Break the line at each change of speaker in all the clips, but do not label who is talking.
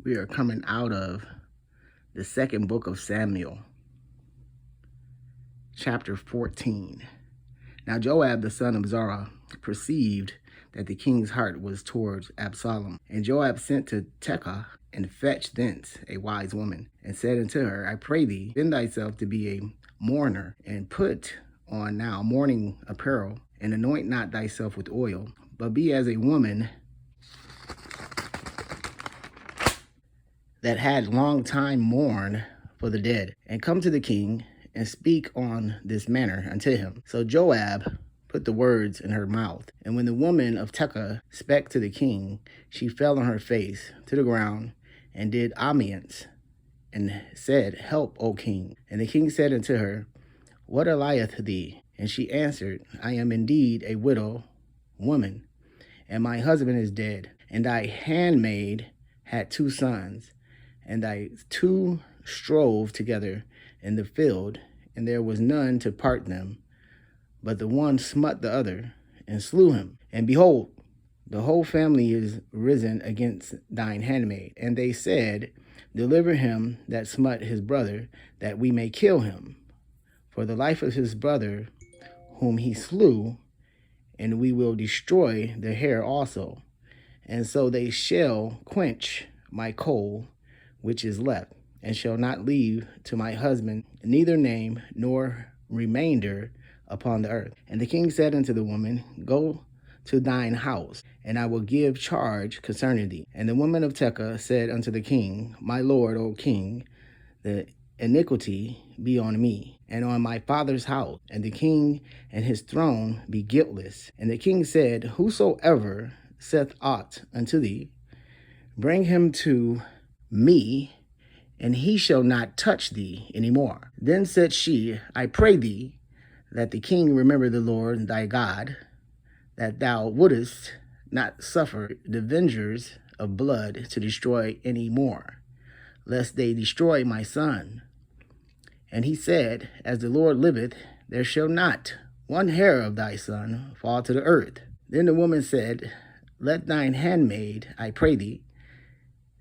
We are coming out of the second book of Samuel, chapter 14. Now Joab, the son of Zerah, perceived that the king's heart was towards Absalom. And Joab sent to Tekoa and fetched thence a wise woman, and said unto her, I pray thee, bend thyself to be a mourner, and put on now mourning apparel, and anoint not thyself with oil, but be as a woman that had long time mourned for the dead, and come to the king, and speak on this manner unto him. So Joab put the words in her mouth. And when the woman of Tekoa spake to the king, she fell on her face to the ground, and did obeisance, and said, Help, O king. And the king said unto her, What aileth thee? And she answered, I am indeed a widow woman, and my husband is dead. And thy handmaid had 2 sons, and thy 2 strove together in the field, and there was none to part them. But the one smote the other, and slew him. And behold, the whole family is risen against thine handmaid. And they said, Deliver him that smote his brother, that we may kill him, for the life of his brother whom he slew, and we will destroy the hair also. And so they shall quench my coal which is left, and shall not leave to my husband neither name nor remainder upon the earth. And the king said unto the woman, Go to thine house, and I will give charge concerning thee. And the woman of Tekoa said unto the king, My lord, O king, the iniquity be on me, and on my father's house, and the king and his throne be guiltless. And the king said, Whosoever saith aught unto thee, bring him to me, and he shall not touch thee any more. Then said she, I pray thee, that the king remember the Lord thy God, that thou wouldest not suffer the avengers of blood to destroy any more, lest they destroy my son. And he said, As the Lord liveth, there shall not one hair of thy son fall to the earth. Then the woman said, Let thine handmaid, I pray thee,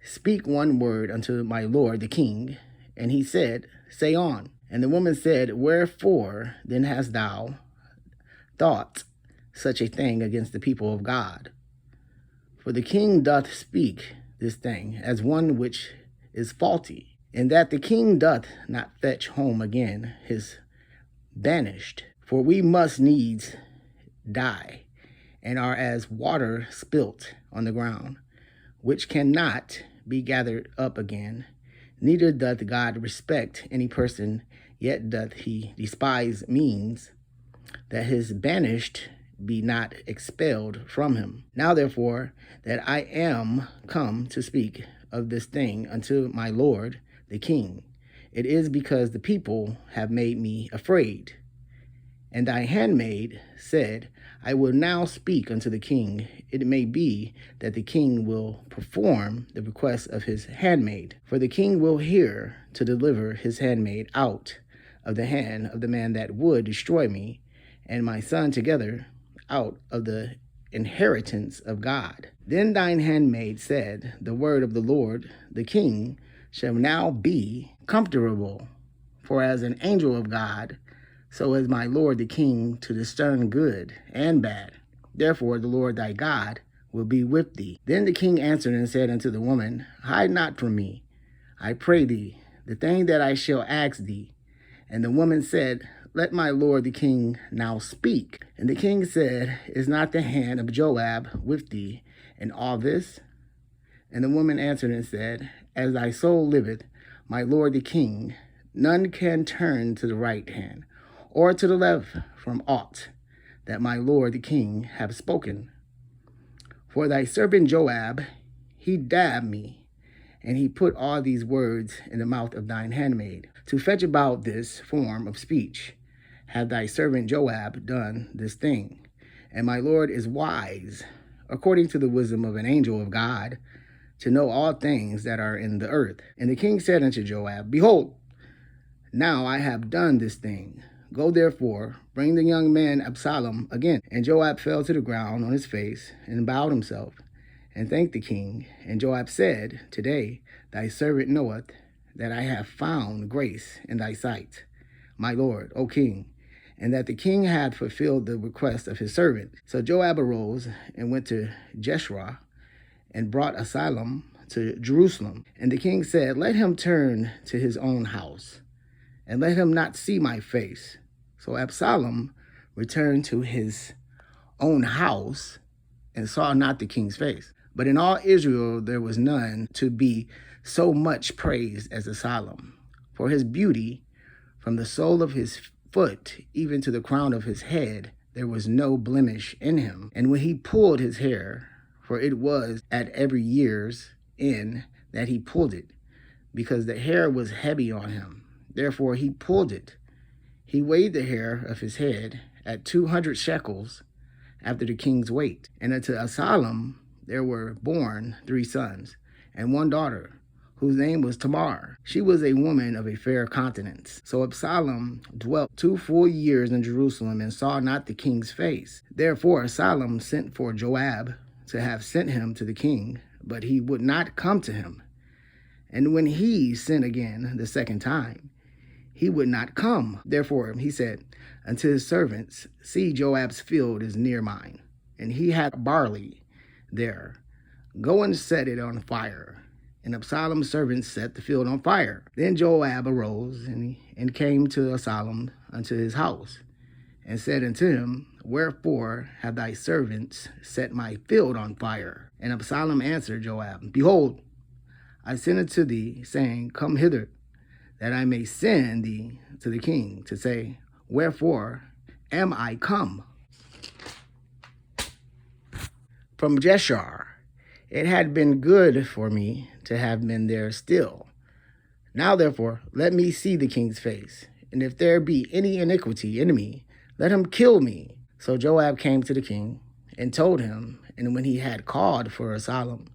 speak one word unto my lord the king. And he said, Say on. And the woman said, Wherefore then hast thou thought such a thing against the people of God? For the king doth speak this thing as one which is faulty, and that the king doth not fetch home again his banished. For we must needs die, and are as water spilt on the ground, which cannot be gathered up again. Neither doth God respect any person, yet doth he despise means, that his banished be not expelled from him. Now therefore, that I am come to speak of this thing unto my lord the king, it is because the people have made me afraid. And thy handmaid said, I will now speak unto the king. It may be that the king will perform the request of his handmaid. For the king will hear to deliver his handmaid out of the hand of the man that would destroy me and my son together out of the inheritance of God. Then thine handmaid said, The word of the Lord, the king, shall now be comfortable. For as an angel of God, so is my lord the king to discern good and bad. Therefore the Lord thy God will be with thee. Then the king answered and said unto the woman, Hide not from me, I pray thee, the thing that I shall ask thee. And the woman said, Let my lord the king now speak. And the king said, Is not the hand of Joab with thee in all this? And the woman answered and said, As thy soul liveth, my lord the king, none can turn to the right hand or to the left from aught that my lord the king have spoken. For thy servant Joab, he dabbed me, and he put all these words in the mouth of thine handmaid, to fetch about this form of speech. Have thy servant Joab done this thing? And my lord is wise, according to the wisdom of an angel of God, to know all things that are in the earth. And the king said unto Joab, Behold, now I have done this thing. Go therefore, bring the young man Absalom again. And Joab fell to the ground on his face, and bowed himself, and thanked the king. And Joab said, Today thy servant knoweth that I have found grace in thy sight, my lord, O king, and that the king had fulfilled the request of his servant. So Joab arose and went to Jeshurun and brought Absalom to Jerusalem. And the king said, Let him turn to his own house, and let him not see my face. So Absalom returned to his own house and saw not the king's face. But in all Israel there was none to be so much praised as Absalom. For his beauty, from the sole of his foot even to the crown of his head, there was no blemish in him. And when he pulled his hair, for it was at every year's end that he pulled it, because the hair was heavy on him. Therefore he pulled it. He weighed the hair of his head at 200 shekels after the king's weight. And unto Absalom there were born 3 sons, and 1 daughter, whose name was Tamar. She was a woman of a fair countenance. So Absalom dwelt 2 full years in Jerusalem, and saw not the king's face. Therefore Absalom sent for Joab to have sent him to the king, but he would not come to him. And when he sent again the second time, he would not come. Therefore he said unto his servants, See, Joab's field is near mine, and he hath barley there. Go and set it on fire. And Absalom's servants set the field on fire. Then Joab arose and came to Absalom unto his house, and said unto him, Wherefore have thy servants set my field on fire? And Absalom answered Joab, Behold, I sent unto thee, saying, Come hither, that I may send thee to the king, to say, Wherefore am I come? From Jeshurun, it had been good for me to have been there still. Now therefore let me see the king's face, and if there be any iniquity in me, let him kill me. So Joab came to the king and told him, and when he had called for Absalom,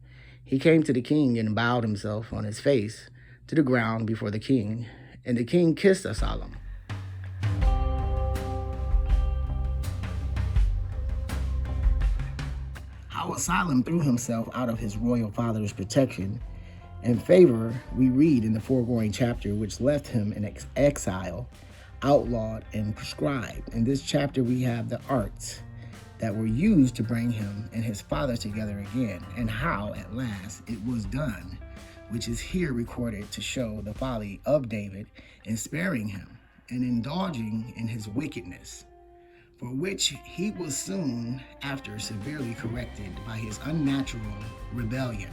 he came to the king and bowed himself on his face to the ground before the king, and the king kissed Absalom. How Absalom threw himself out of his royal father's protection and favor we read in the foregoing chapter, which left him in exile, outlawed, and proscribed. In this chapter we have the arts that were used to bring him and his father together again, and how at last it was done, which is here recorded to show the folly of David in sparing him and indulging in his wickedness, for which he was soon after severely corrected by his unnatural rebellion.